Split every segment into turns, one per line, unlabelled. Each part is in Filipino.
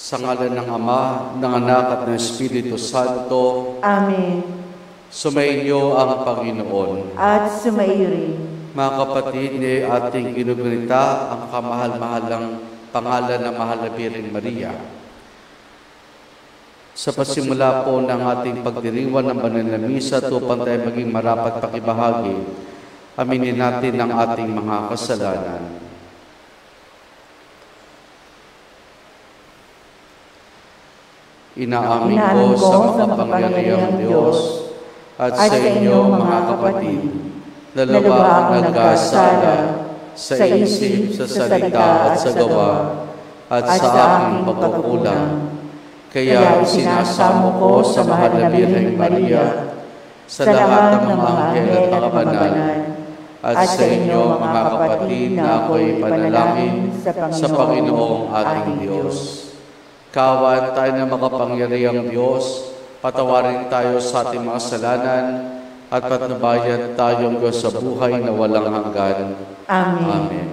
Sa ngalan ng Ama, ng Anak at ng Espiritu Santo.
Amen.
Sumainyo ang Panginoon.
At sumaiyo rin.
Mga kapatid, ni ating ginugunita ang kamahal-mahalang pangalan ng Mahal na Birheng Maria. Sa pasimula po ng ating pagdiriwang ng banal na misa, upang tayo maging marapat pakibahagi, aminin natin ang ating mga kasalanan. Inaamin ko sa makapangyarihang Diyos at sa inyo, mga kapatid, na lubhang nagkasala sa isip, sa salita at sa gawa, at sa aking pagkukulang. Kaya sinasamo ko sa Mahal na Birheng Maria, sa lahat ng mga anghel at mga banal, at sa inyo, mga kapatid, na ako'y panalangin sa Panginoong ating Diyos. Kawan tayo ng makapangyarihang Diyos, patawarin tayo sa ating mga kasalanan, at patnubayan tayong Diyos sa buhay na walang hanggan.
Amen.
Amen.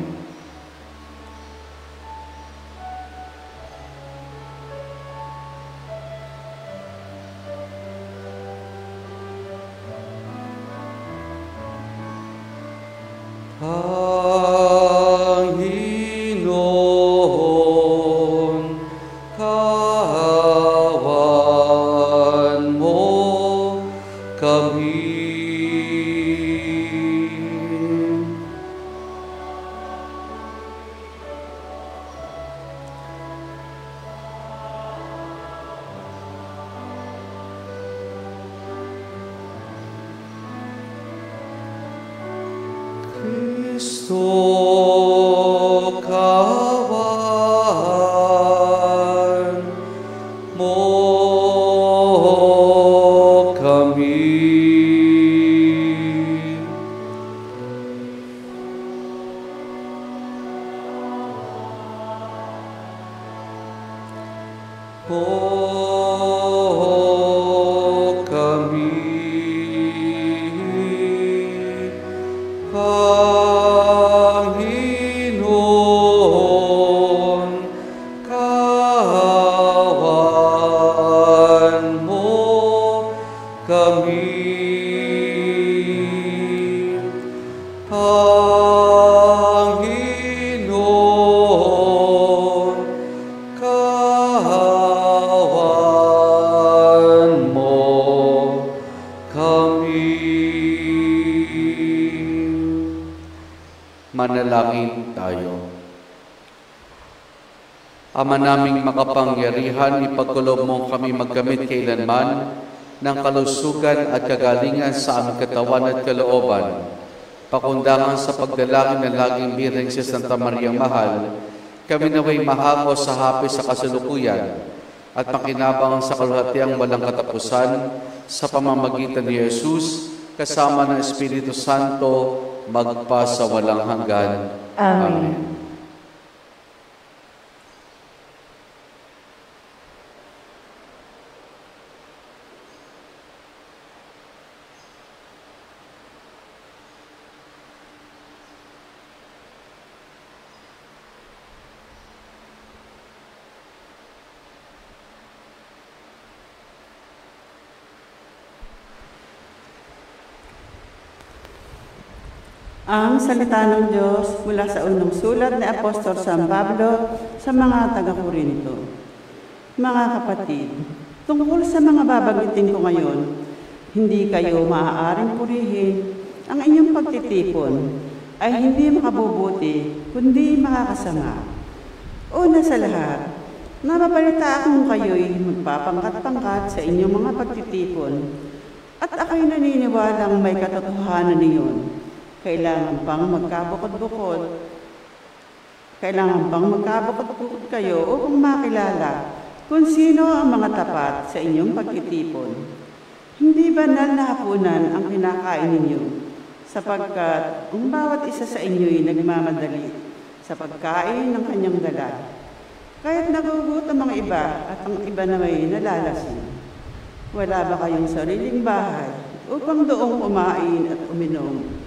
Manalangin tayo. Ama naming makapangyarihan, ipagkulob mo kami magkamit kailanman ng kalusugan at kagalingan sa aming katawan at kalooban, pakundangan sa pagdalangin ng laging Birheng si Santa Maria Mahal, kami naway mahako sa hapis sa kasalukuyan at makinabang sa kaluhatiang walang katapusan sa pamamagitan ni Jesus kasama ng Espiritu Santo magpa sa walang hanggan.
Amen. Ang salita ng Diyos mula sa unang sulat ni Apostol San Pablo sa mga taga-Korinto. Mga kapatid, tungkol sa mga babanggitin ko ngayon, hindi kayo maaaring purihin ang inyong pagtitipon ay hindi makabubuti, kundi makakasama. Una sa lahat, nababalita akong kayo'y magpapangkat-pangkat sa inyong mga pagtitipon at ako'y naniniwalang may katotohanan niyon. Kailangan pang magkabukod-bukod kayo upang makilala kung sino ang mga tapat sa inyong pagtitipon. Hindi banal na hapunan ang kinakain ninyo, sapagkat ang bawat isa sa inyo'y nagmamadali sa pagkain ng kanyang dala. Kaya't nagugutom ang iba at ang iba na may nalalasing. Wala ba kayong sariling bahay upang doong kumain at uminom?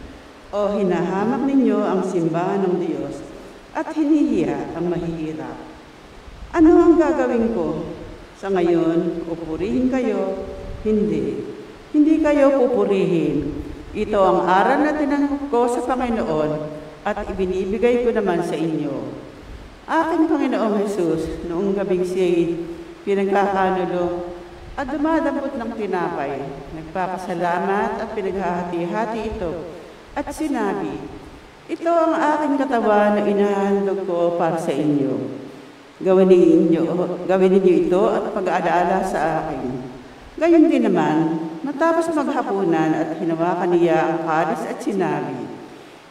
O hinahamak ninyo ang simbahan ng Diyos at hinihiya ang mahihirap? Ano ang ang gagawin ko? Sa ngayon, pupurihin kayo? Hindi. Hindi kayo pupurihin. Ito ang aral na tinanggap ko sa Panginoon at ibinibigay ko naman sa inyo. Aking Panginoong Jesus, noong gabing siya'y pinagkakanulo at dumadampot ng tinapay, nagpapasalamat at pinaghahati-hati ito at sinabi, ito ang aking katawan na inahandog ko para sa inyo. Gawin ninyo ito at pag-aalaala sa akin. Gayon din naman, matapos maghapunan at hinawakan niya ang kalis at sinabi,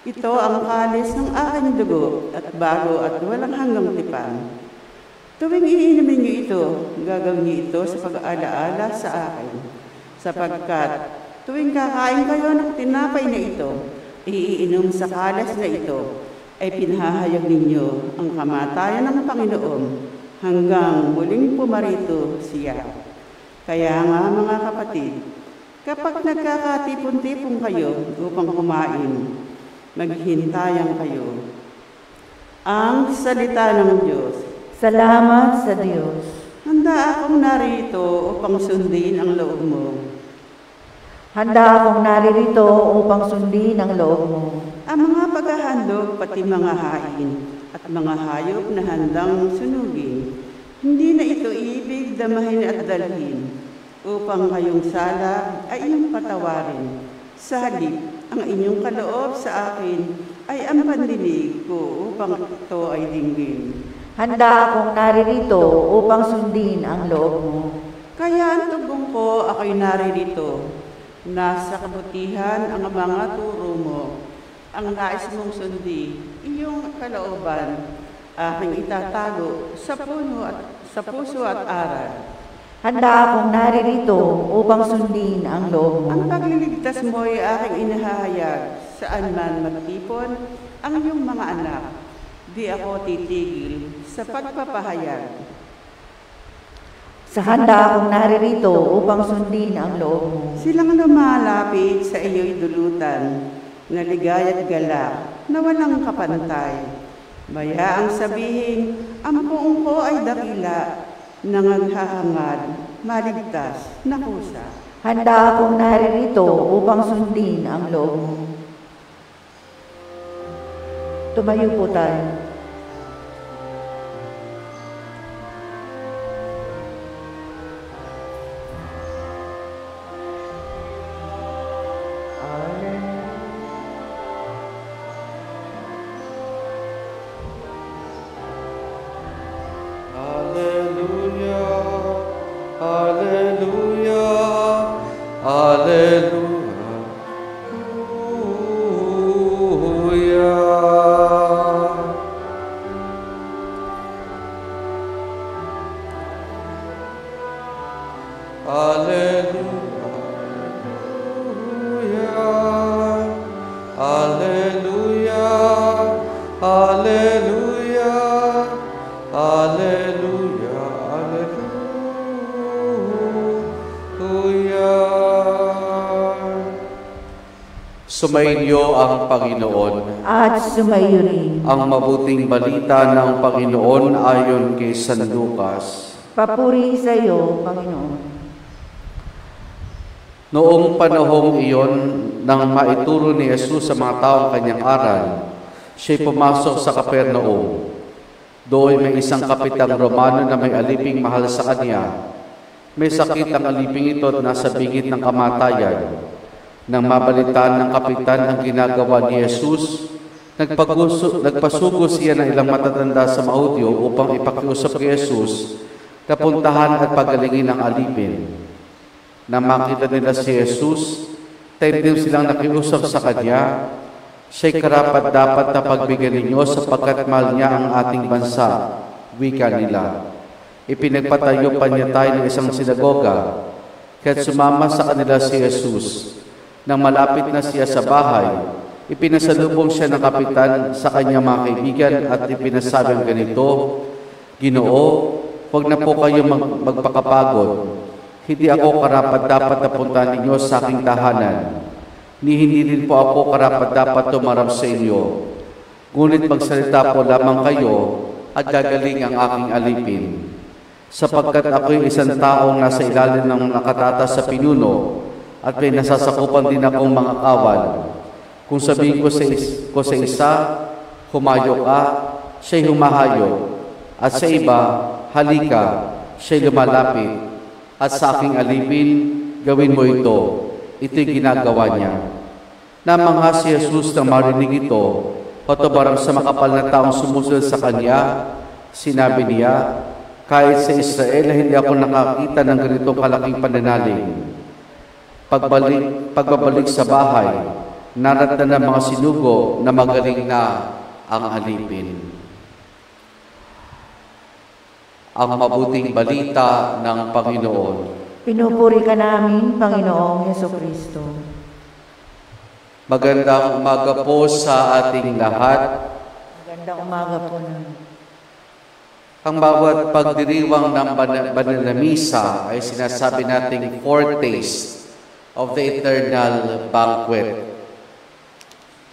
ito ang kalis ng aking dugo at bago at walang hanggang tipan. Tuwing iinumin niyo ito, gagawin niyo ito sa pag-aalaala sa akin. Sapagkat tuwing kakain kayo ng tinapay na ito, iinom sa kalis na ito, ay pinahahayag ninyo ang kamatayan ng Panginoon hanggang muling pumarito siya. Kaya nga mga kapatid, kapag nagkakatipon-tipon kayo upang kumain, maghintayan kayo. Ang salita ng Diyos.
Salamat sa Diyos.
Handa akong narito upang sundin ang loob mo.
Handa akong naririto upang sundin ang loob mo.
Ang mga paghahandog pati mga hain at mga hayop na handang sunugin, hindi na ito ibig damahin at dalhin, upang kayong sala ay iyong patawarin. Sa halip, ang inyong kaloob sa akin ay ang pandinig ko upang ito ay dinggin.
Handa akong naririto upang sundin ang loob mo.
Kaya ang tugong ko ako'y naririto. Nasa kabutihan ang mga turo mo. Ang nais mong sundi, iyong kalooban, aking itatago sa puso at aral.
Handa akong naririto upang sundin ang loob mo.
Ang pagliligtas mo ay aking inahahayag, saan man magtipon ang iyong mga anak. Di ako titigil sa pagpapahayag.
Sa handa akong naririto upang sundin ang loob mo.
Silang lumalapit sa iyo'y dulutan, na ligay at galak, na walang kapantay. Bayaang sabihin, ang buong ko ay dakila, nangaghahangad, maligtas, nakusa.
Handa akong naririto upang sundin ang loob mo. Tumayo po tayo.
Sumainyo ang Panginoon.
At sumayo rin.
Ang mabuting balita ng Panginoon ayon kay San Lucas.
Papuri sa iyo, Panginoon.
Noong panahong iyon, nang maituro ni Jesus sa mga taong kanyang aral, siya'y pumasok sa Capernaum. Doon may isang kapitang Romano na may aliping mahal sa kanya. May sakit ang aliping ito at nasa bingit ng kamatayan. Nang mabalitaan ng kapitan ang ginagawa ni Jesus, nagpasugo siya ng ilang matatanda sa maudyo upang ipakiusap kay Jesus na puntahan at pagalingin ang alipin. Nang makita nila si Jesus, tayong silang nakiusap sa kanya, siya'y karapat-dapat na pagbigyan ninyo sapagkat mahal niya ang ating bansa, wika nila. Ipinagpatayo pa niya tayo ng isang sinagoga, kaya't sumama sa kanila si Jesus. Nang malapit na siya sa bahay, ipinasalubong siya ng kapitan sa kanyang mga kaibigan at ipinasabi ang ganito, Ginoo, huwag na po kayo magpakapagod. Hindi ako karapat-dapat na puntahan ninyo sa aking tahanan. Hindi rin po ako karapat-dapat tumarap sa inyo. Ngunit magsalita po lamang kayo at gagaling ang aking alipin. sapagkat ako'y isang taong nasa ilalim ng nakatatas sa pinuno at may nasasakupan din akong mga kawan. Kung sabihin ko sa isa, humayo ka, siya'y humahayo, at sa iba, halika, siya'y lumalapit, at sa aking alipin, gawin mo ito. Ito'y ginagawa niya. Namangha si Jesus na marinig ito, patubarang sa makapal na taong sumusunod sa kanya, sinabi niya, kahit sa Israel hindi ako nakakita ng ganitong kalaking pananalig. Pagbabalik sa bahay, narat na ng mga sinugo na magaling na ang alipin. Ang mabuting balita ng Panginoon.
Pinupuri ka namin, Panginoong Jesucristo.
Magandang umaga po sa ating lahat.
Magandang umaga po namin.
Ang bawat pagdiriwang ng banal na misa ay sinasabi nating foretaste of the eternal banquet.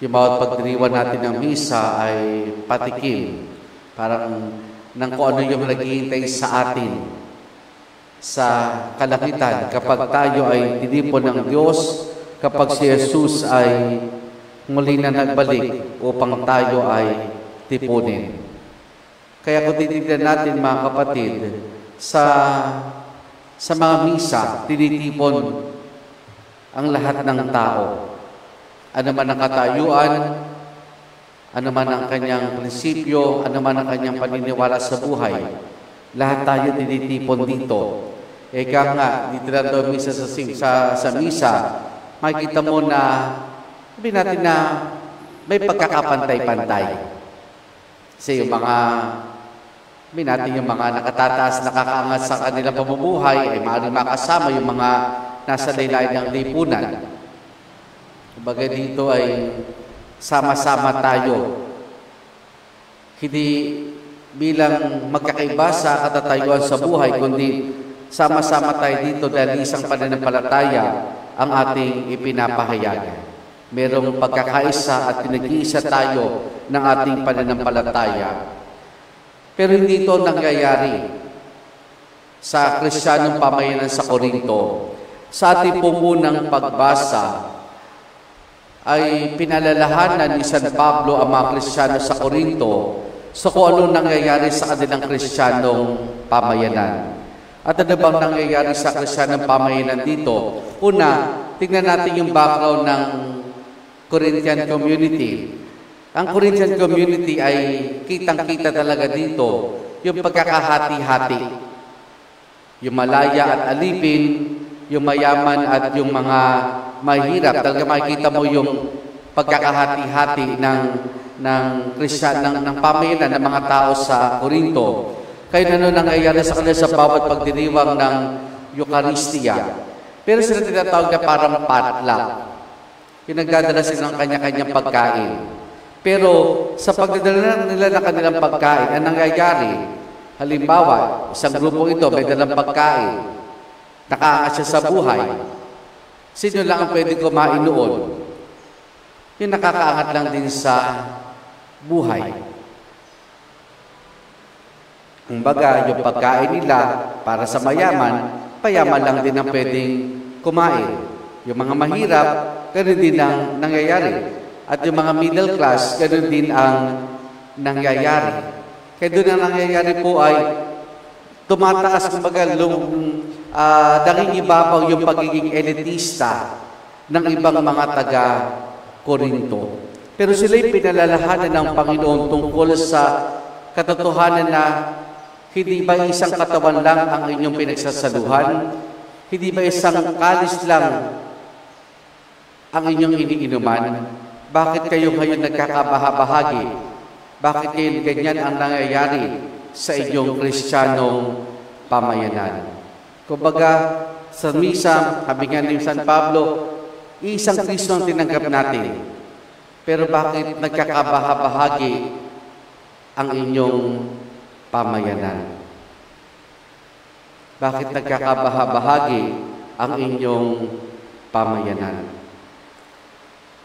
Yung bawat pagdiriwang natin ng misa ay patikim, parang ng kung ano yung naghihintay sa atin sa kalangitan kapag tayo ay tinipon ng Diyos, kapag si Jesus ay muli na nagbalik upang tayo ay tipunin. Kaya kung titignan natin mga kapatid, sa mga misa, tinitipon ang lahat ng tao. Ano man ang katayuan, ano man ang kanyang prinsipyo, ano man ang kanyang paniniwala sa buhay, lahat tayo tinitipon dito. Eka nga, dito na daw misa sa misa, makikita mo na, sabihin natin na may pagkakapantay-pantay. Kasi yung mga, sabihin natin yung mga nakatataas, nakakaangat sa kanilang pamumuhay, ay maaaring makasama yung mga nasa laylayan ng lipunan. Kumbaga dito ay sama-sama tayo. Hindi bilang magkakaiba sa katatayuan sa buhay, kundi sama-sama tayo dito dahil isang pananampalataya ang ating ipinapahayag. Merong pagkakaisa at pinag-iisa tayo ng ating pananampalataya. Pero hindi ito nangyayari sa Kristiyanong pamayanan sa Korinto. Sa ating pumunang pagbasa, ay pinalalahanan ni San Pablo ang mga Kristiyano sa Korinto sa kung ano nangyayari sa kanilang Kristiyanong pamayanan. At ano bang nangyayari sa Kristiyanong pamayanan dito? Una, tingnan natin yung background ng Corinthian community. Ang Corinthian community ay kitang-kita talaga dito yung pagkakahati-hati. Yung malaya at alipin, yung mayaman at yung mga mahirap. Talaga makikita mo yung pagkakahati-hati ng Kristiyan, ng pamayanan ng mga tao sa Corinto. Kaya ano nangyayari sa kanila sa bawat pagdiriwang ng Eucharistia. Pero sila tinatawag na parang potluck. Pinagdadala sila ng kanya-kanyang pagkain. Pero sa pagdadala nila ng kanilang pagkain, ang nangyayari, halimbawa, isang grupong ito may dalang pagkain, nakaangat siya sa buhay. Sino lang ang pwede kumain noon? Yung nakakaangat lang din sa buhay. Kumbaga, yung pagkain nila para sa mayaman, payaman lang din ang pwedeng kumain. Yung mga mahirap, ganoon din ang nangyayari. At yung mga middle class, ganoon din ang nangyayari. Kaya doon ang nangyayari po ay tumataas, kumbaga, nangingibabaw yung pagiging elitista ng ibang mga taga-Korinto. Pero sila'y pinalalahanan ng Panginoon tungkol sa katotohanan na hindi ba isang katawan lang ang inyong pinagsasaluhan? Hindi ba isang kalis lang ang inyong iniinuman? Bakit kayo ngayon nagkakabahabahagi? Bakit kayo ganyan ang nangyayari sa inyong Kristiyanong pamayanan? Kumbaga, sa misa, sabi nga ni San Pablo, isang Kristo ang tinanggap natin. Pero bakit nagkakabahabahagi ang inyong pamayanan? Bakit nagkakabahabahagi ang inyong pamayanan?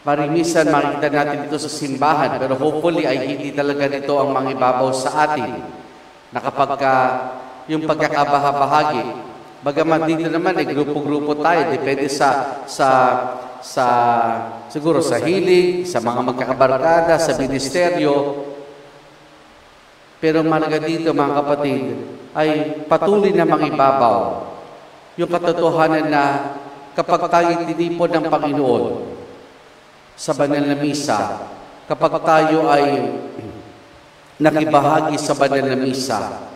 Marimisan, makikita natin dito sa simbahan, pero hopefully ay hindi talaga nito ang mangibabaw sa atin na kapag yung pagkakabahabahagi. Bagamat dito naman, grupo-grupo tayo, depende siguro sa hilig, sa mga magkakabarkada, sa ministeryo. Pero mahalaga dito, mga kapatid, ay patuloy na mangibabaw yung katotohanan na kapag tayo tinipon ng Panginoon sa banal na misa, kapag tayo ay nakibahagi sa banal na misa,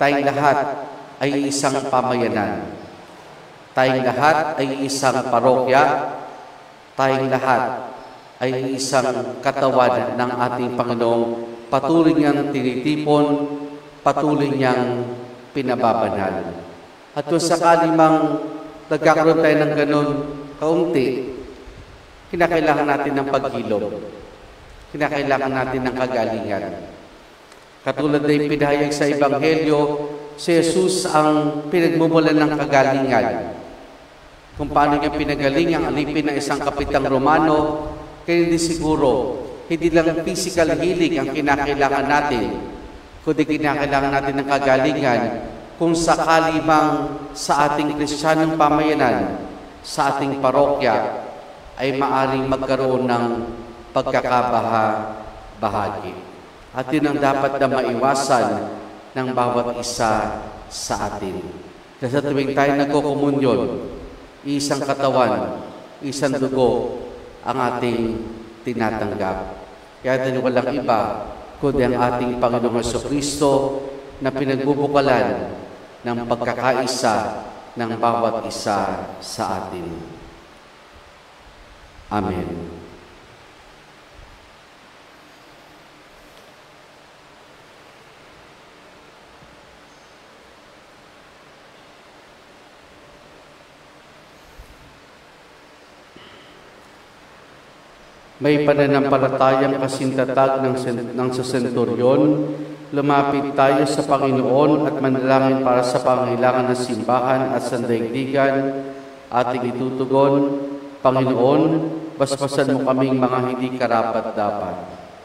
tayong lahat ay isang pamayanan. Tayong lahat ay isang parokya. Tayong lahat ay isang katawan ng ating Panginoong patuloy niyang tinitipon, patuloy niyang pinababanal. At kung sakali mang nagkakaroon tayo ng ganun kaunti, kinakailangan natin ng paghilom. Kinakailangan natin ng kagalingan. Katulad na ipinahayag sa Ebanghelyo, si Jesus ang pinagmumulan ng kagalingan. Kung paano niya pinagaling ang alipin ng isang kapitang Romano, kaya hindi siguro, hindi lang physical healing ang kinakailangan natin, kundi kinakailangan natin ng kagalingan kung sakali mang sa ating Kristiyanong pamayanan, sa ating parokya, ay maaring magkaroon ng pagkakabaha-bahagi. At yun ang dapat na maiwasan ng bawat isa sa atin. Kasi sa tuwing tayo nagkukomunyon, isang katawan, isang dugo ang ating tinatanggap. Kaya din walang iba, kundi ang ating Panginoong Jesucristo na pinagbubukalan ng pagkakaisa ng bawat isa sa atin. Amen. May pananampalatayang kasintatag ng sa senturyon, lumapit tayo sa Panginoon at manalangin para sa pangailangan ng simbahan at sandaigdigan. Ating itutugon, Panginoon, basbasan mo kaming mga hindi karapat-dapat.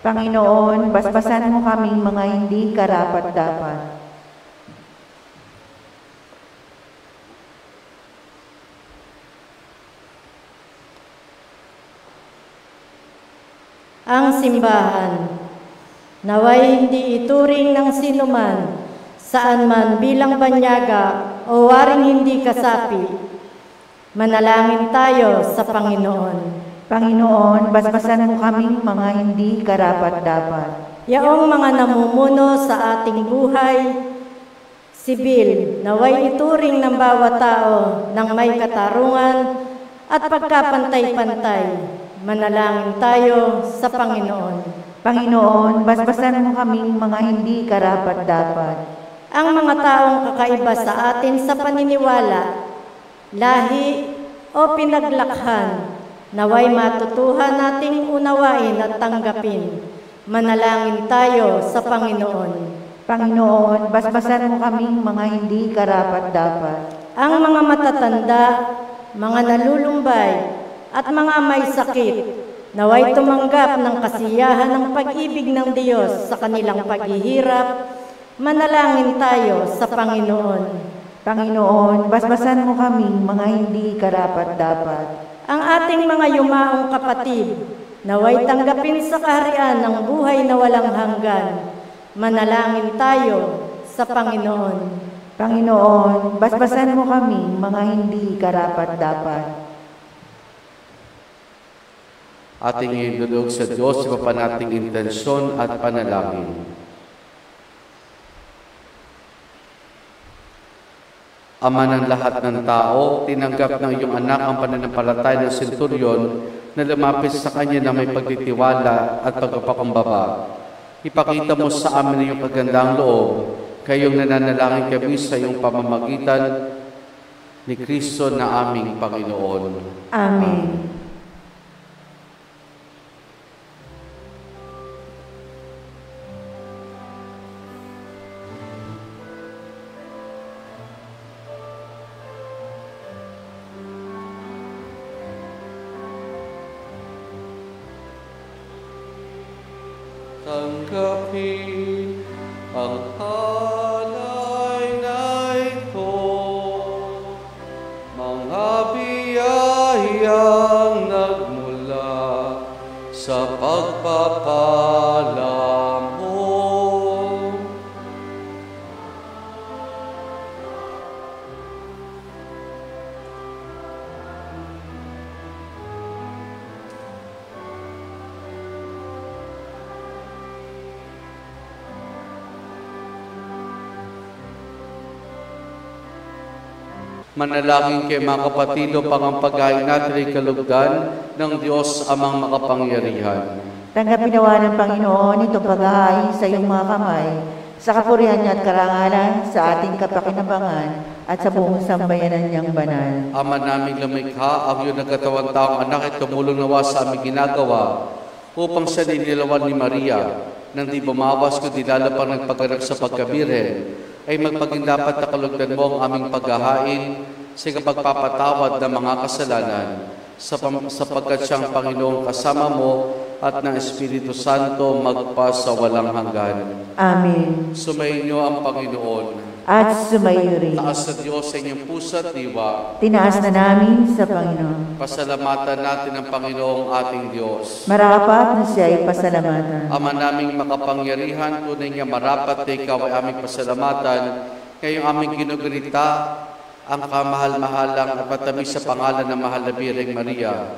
Panginoon, basbasan mo kaming mga hindi karapat-dapat.
Ang simbahan, naway hindi ituring ng sinuman, saan man bilang banyaga o waring hindi kasapi. Manalangin tayo sa Panginoon.
Panginoon, basbasan mo kaming mga hindi karapat-dapat.
Yaong mga namumuno sa ating buhay, sibil, naway ituring ng bawat tao ng may katarungan at pagkapantay-pantay. Manalangin tayo sa Panginoon.
Panginoon, basbasan mo kaming mga hindi karapat-dapat.
Ang mga taong kakaiba sa atin sa paniniwala, lahi o pinaglakhan, naway matutuhan nating unawain at tanggapin. Manalangin tayo sa Panginoon.
Panginoon, basbasan mo kaming mga hindi karapat-dapat.
Ang mga matatanda, mga nalulumbay, at mga may sakit, naway tumanggap ng kasiyahan ng pag-ibig ng Diyos sa kanilang paghihirap. Manalangin tayo sa Panginoon.
Panginoon, basbasan mo kaming mga hindi karapat-dapat.
Ang ating mga yumaong kapatid, naway tanggapin sa kaharian ng buhay na walang hanggan. Manalangin tayo sa Panginoon.
Panginoon, basbasan mo kaming mga hindi karapat-dapat.
Ating idulog sa Diyos sa nating intensyon at panalangin. Ama ng lahat ng tao, tinanggap ng iyong anak ang pananampalataya ng senturyon na lumapit sa kanya na may pagtitiwala at pagpapakumbaba. Ipakita mo sa amin iyong kagandang loob, kayong nananalangin kami sa iyong pamamagitan ni Kristo na aming Panginoon.
Amen.
Tanggapin ang halay Manalangin kay mga kapatid upang ang paghain natin ay kalugdan ng Diyos amang makapangyarihan.
Tanggapin nawa ng Panginoon itong paghahain sa iyong mga kamay, sa kapurihan niya at karangalan, sa ating kapakinabangan, at sa buong sambayanan niyang banal.
Ama naming lumikha, ang iyong nagkatawang taong anak at tumulong nawa sa aming ginagawa, upang siya ninilawan ni Maria, nang di bumawas kundi lalo pang nagpaganak sa pagkabiren, ay magpaging dapat na kalugdan mo ang aming paghahain sa pagpapatawad ng mga kasalanan, sapagkat siyang Panginoong kasama mo at ng Espiritu Santo magpa sa walang hanggan.
Amen.
Sumayin niyo ang Panginoon.
At sumayo rin.
Taas sa Diyos sa inyong puso at diwa.
Tinaas na namin sa Panginoon.
Pasalamatan natin ang Panginoong ating Diyos.
Marapat na siya ay pasalamatan.
Ama naming makapangyarihan, tunay nga marapat na ikaw ay aming pasalamatan. Ngayong aming ginugunita ang kamahal-mahalang at matamis sa pangalan ng mahal na Birheng Maria.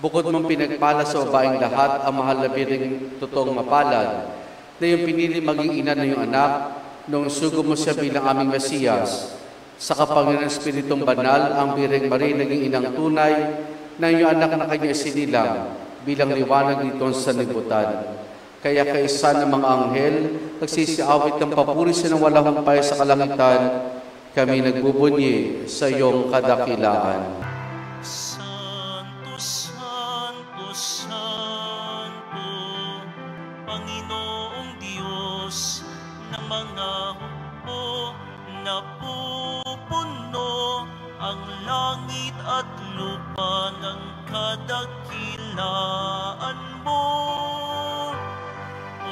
Bukod mong pinagpala sa babaeng lahat ang mahal na Birheng totoong mapalad, na yung pinili maging ina ng iyong anak, noong sugo mo siya bilang aming Mesiyas. Sa kapangyarihan ng Espiritong Banal, ang Birheng Maria naging inang tunay na iyong anak na kanya sinilang bilang liwanag nito sa libutan. Kaya kaisa ng mga anghel, nagsisiawit ng papuri sa nang walang humpay sa kalangitan, kami nagbubunyi sa iyong kadakilaan.
Santo, Santo, Santo, Panginoong Diyos ng mga hukbo, napupuno ang langit at lupa ng kadakilaan mo.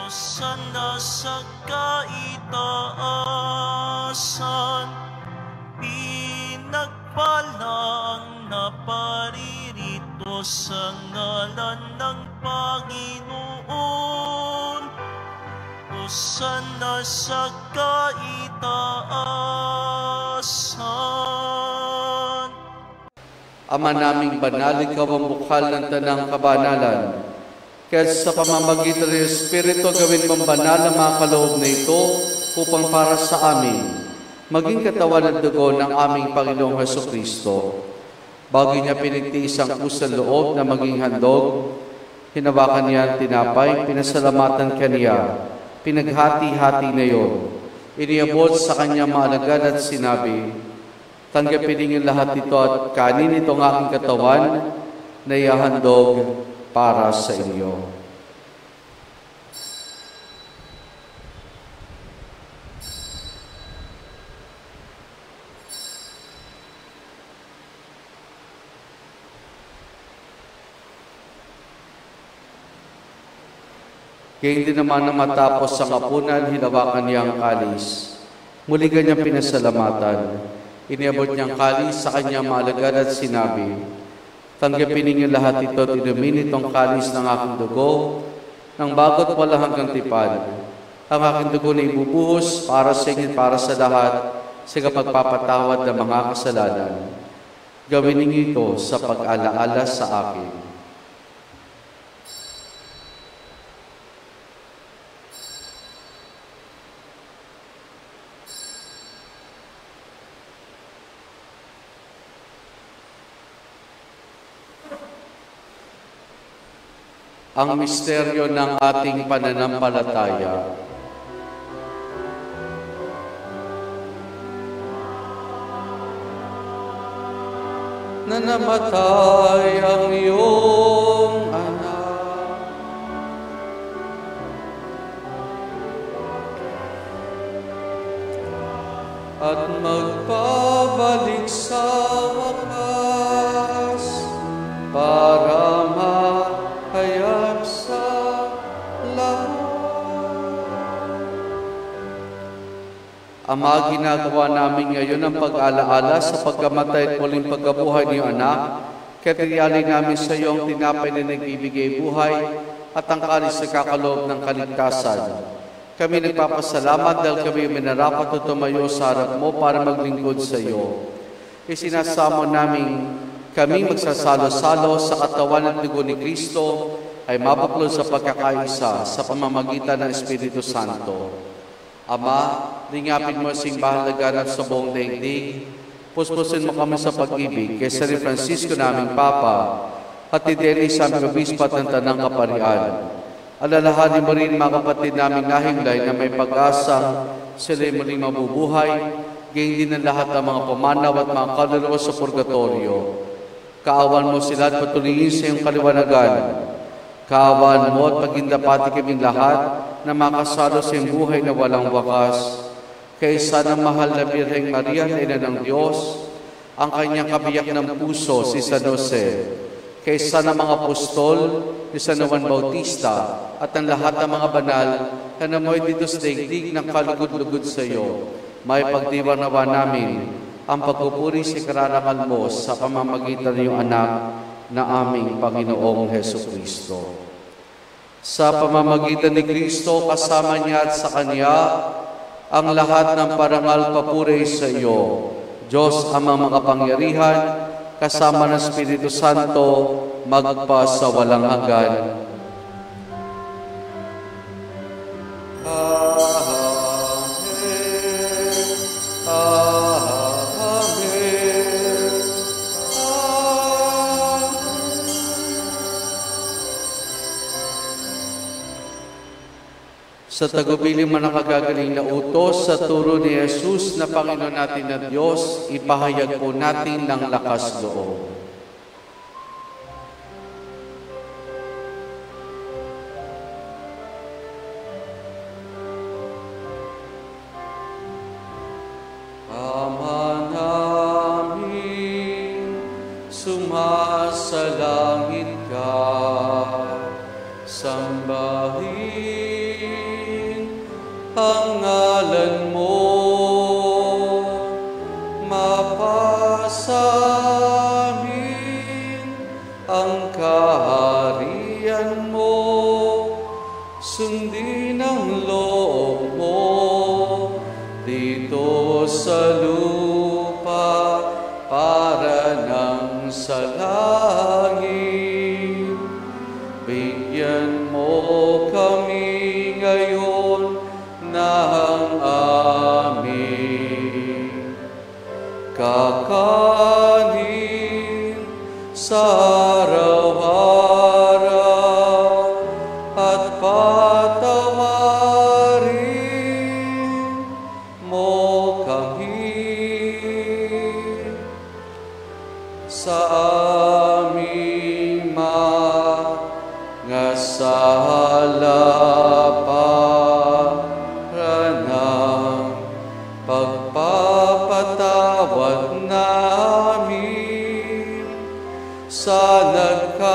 Hosana sa kaitaasan, pinagpalang naparirito sa ngalan ng Panginoon. Hosana sa kaitaasan.
Ama naming banal, ikaw ang bukal ng tanang kabanalan. Kaya sa pamamagitan ng Espiritu, gawin mong banal ang mga kaloob na ito upang para sa amin maging katawan at dugo ng aming Panginoong Hesukristo. Bago niya pinagtiis ang kusang loob na maging handog, hinawakan niya ang tinapay, pinasalamatan kaniya, pinaghati-hati na iyon. Iniabot sa kanya mga alagad at sinabi, tanggapin niyo lahat ito at kanin itong aking katawan na ihahandog para sa inyo. Kaya hindi naman na matapos ang hapunan, hinawakan niya ang kalis. Muli kanyang pinasalamatan. Iniabot niyang kalis sa kanyang maalagad at sinabi, tanggapin ninyo lahat ito at inumin itong kalis ng aking dugo, ng bago't wala hanggang tipan. Ang aking dugo na ibubuhos para sa inyo para sa lahat sa kapagpapatawad ng mga kasalanan. Gawin ninyo ito sa pag-alaala sa akin. Ang misteryo ng ating pananampalataya. Na namatay ang iyong anak, at magpabalik sa wakas para mahayag sa lahat. Ama, ginagawa namin ngayon ang pag-alaala sa pagkamatay at muling pagkabuhay ng iyong anak. Katiriyali namin sa iyo ang tinapay na nagbibigay buhay at ang kalis na kakaloob ng kaligtasan. Kami nagpapasalamat dahil kami minarapat at tumayo sa harap mo para maglingkod sa iyo. Isinasamo namin kami magsasalo-salo sa katawan at dugo ni Kristo ay mabuklod sa pagkakaisa sa pamamagitan ng Espiritu Santo. Ama, lingapin mo ang simbahan na ganap sa buong daigdig, Puspusin mo kami sa pag-ibig kay San Francisco naming Papa, at ni Dennis aming Obispo at ng Tanang Kaparian. Alalahanin mo rin mga kapatid naming nahimlay na may pag-asang sila'y muling mabubuhay, gayon din ang lahat ng mga pumanaw at mga kaluluwa sa purgatorio. Kaawan mo sila at patuloyin sa iyong kaliwanagan. Kaawan mo at pagindapati kaming lahat na makasalo sa iyong buhay na walang wakas. Kaysa ng mahal na Birheng Maria, Ina ng Diyos, ang kanyang kabiyak ng puso, si San Jose, kaysa ng mga apostol, ni San Juan Bautista, at ang lahat ng mga banal na namoy dito sa daigdig ng kalugod-lugod sa iyo, may pagdiwang nawa namin ang pagpupuri sa karangalan mo sa pamamagitan ng iyong anak na aming Panginoong Hesukristo. Sa pamamagitan ni Kristo, kasama niya at sa Kanya, ang lahat ng parangal papuri sa iyo, Diyos amang makapangyarihan, kasama ng Espiritu Santo, magpa sa walang hanggan. Sa tagubilin man ang kagagaling na utos sa turo ni Jesus na Panginoon natin na Diyos, ipahayag po natin ng lakas loob. Ama namin, sumasalangit ka, sambahin ang ngalan mo, mapasa amin ang kaharian mo, sundin ang loob mo dito sa lupa para nang sa langit. Bigyan mo kami ngayon ng aming kakanin sa araw-araw at patawarin mo kami sa aming mga sala pagpapatawad namin sa nagkakasala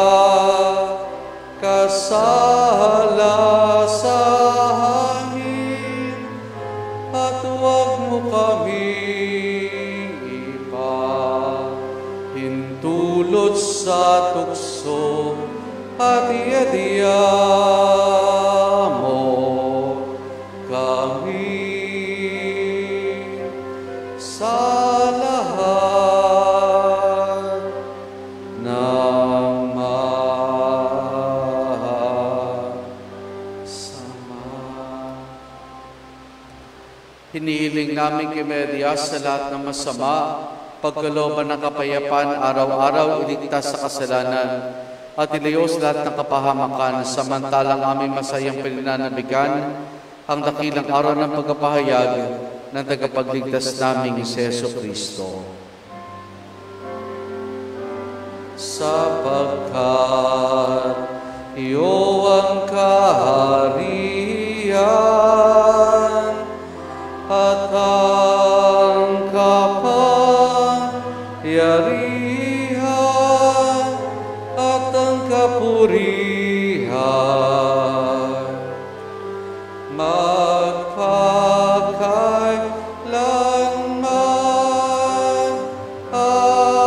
sa amin, at huwag mo kami ipahintulot sa tukso, at iadya mo kami sa lahat ng masama. Hinihiling namin kay Maria sa lahat ng masama, pagkalooban ng kapayapaan, araw-araw iligtas sa kasalanan, at ilayo sa lahat ng kapahamakan, samantalang aming masayang pinananabigan ang dakilang araw ng pagpapahayag ng tagapagligtas naming si Jesucristo. Sapagkat iyo ang kaharian at ang kapangyarihan at ang kapurihan magpakailanman. Amen.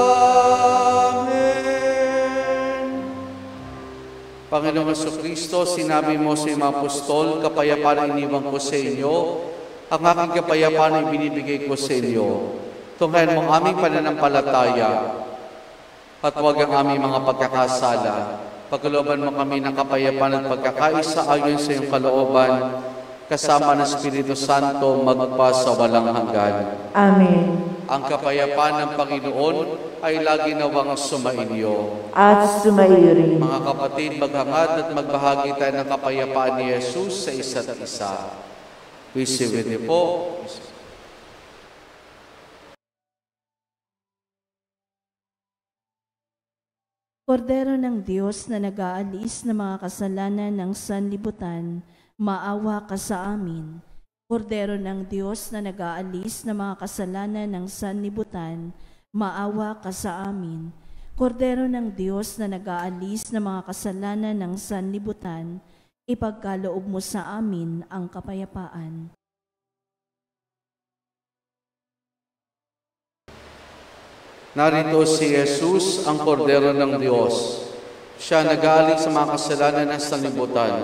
Panginoong Jesucristo, sinabi mo sa mga apostol, kapayapaan iniwan ko sa inyo, ang aking kapayapaan ay binibigay ko sa inyo. Tunghayan mo aming pananampalataya at huwag ang aming mga pagkakasala. Pagkalooban mo kami ng kapayapaan at pagkakaisa ayon sa iyong kalooban, kasama ng Espiritu Santo magpa sa walang hanggan.
Amen.
Ang kapayapaan ng Panginoon ay lagi nawang sumainyo.
At sumaiyo rin.
Mga kapatid, maghangad at magbahagi tayo ng kapayapaan ni Jesus sa isa't isa. Peace be with you po.
Kordero ng Diyos na nag-aalis ng mga kasalanan ng sanlibutan, maawa ka sa amin. Kordero ng Diyos na nag-aalis ng mga kasalanan ng sanlibutan, maawa ka sa amin. Kordero ng Diyos na nag-aalis ng mga kasalanan ng sanlibutan, ipagkaloob mo sa amin ang kapayapaan.
Narito si Jesus, ang Kordero ng Diyos. Siya nag-aalis sa mga kasalanan ng sanlibutan.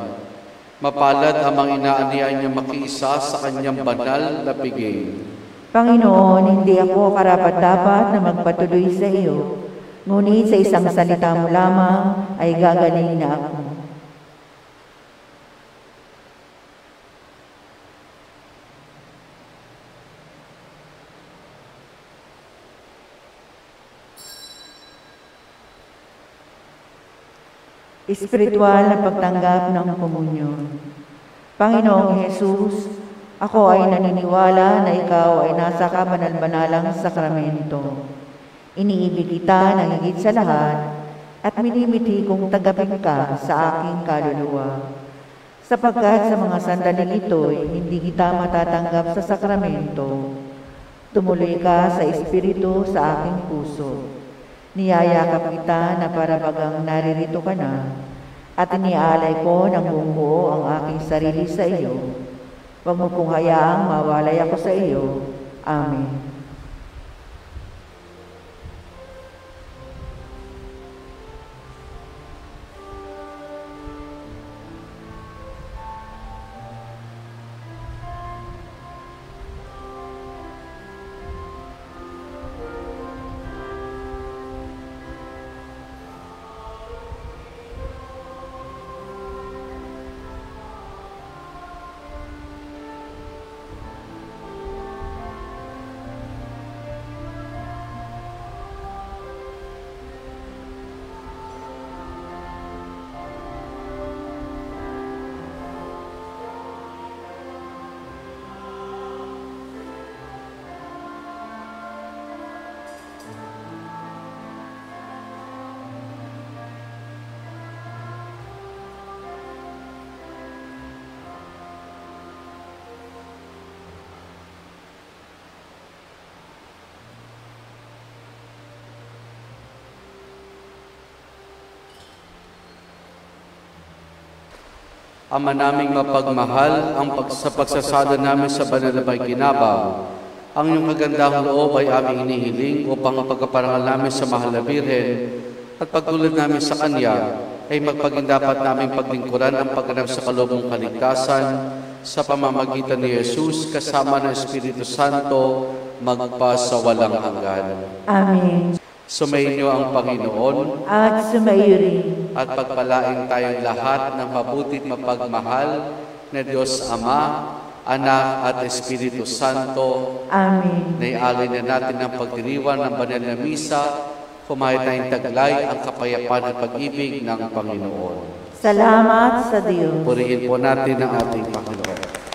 Mapalad ang mga inaanihan niya makiisa sa kanyang banal na piging.
Panginoon, hindi ako karapat-dapat na magpatuloy sa iyo, ngunit sa isang salita mo lamang ay gagaling na ako. Espiritual na pagtanggap ng komunyon. Panginoong Jesus, ako ay naniniwala na ikaw ay nasa kabanal-banalang sakramento. Iniibig kita ng higit sa lahat at minimithi kong tagapin ka sa aking kaluluwa. Sapagkat sa mga sandaling ito'y hindi kita matatanggap sa sakramento, tumuloy ka sa Espiritu sa aking puso. Niyayakap kita na para bagang naririto ka na, at iniaalay ko ng buong buo ang aking sarili sa iyo. Huwag mo kong hayaang mawalay ako sa iyo. Amen.
Ama naming mapagmahal, sa pagsasada namin sa banal na pakikinabang, ang iyong kagandahang loob ay aming inihiling upang ang pagkaparangal namin sa mahal na Birhen at pagtulad namin sa Kanya ay magpagindapat naming paglingkuran ang pagganap sa kaloob ng kaligtasan sa pamamagitan ni Jesus kasama ng Espiritu Santo magpasawalang hanggan.
Amen.
Sumainyo ang Panginoon
At sumaiyo rin.
at pagpalain tayong lahat ng mabutit mapagmahal na Diyos Ama, Anak at Espiritu Santo.
Amen.
Naialay na natin ang pagdiriwan ng banal na misa, kumain tayong taglay ang kapayapaan at pag-ibig ng Panginoon.
Salamat sa Diyos.
Purihin po natin ang ating Panginoon.